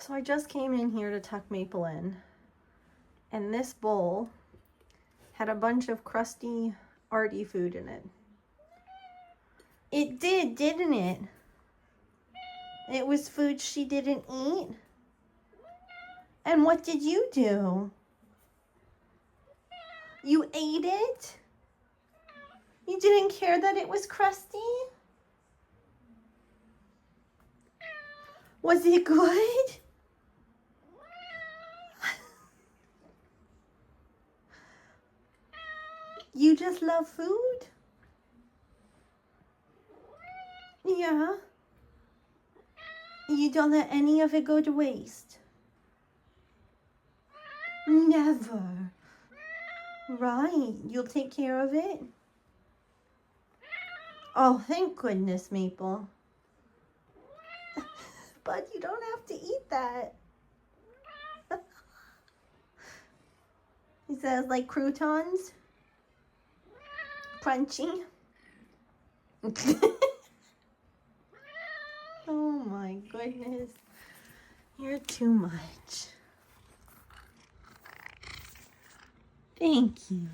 So I just came in here to tuck Maple in, and this bowl had a bunch of crusty, arty food in it. It did, didn't it? It was food she didn't eat. And what did you do? You ate it? You didn't care that it was crusty? Was it good? You just love food? Yeah. You don't let any of it go to waste? Never. Right. You'll take care of it? Oh, thank goodness, Maple. But you don't have to eat that. He says, like croutons? Crunchy? Oh my goodness. You're too much. Thank you.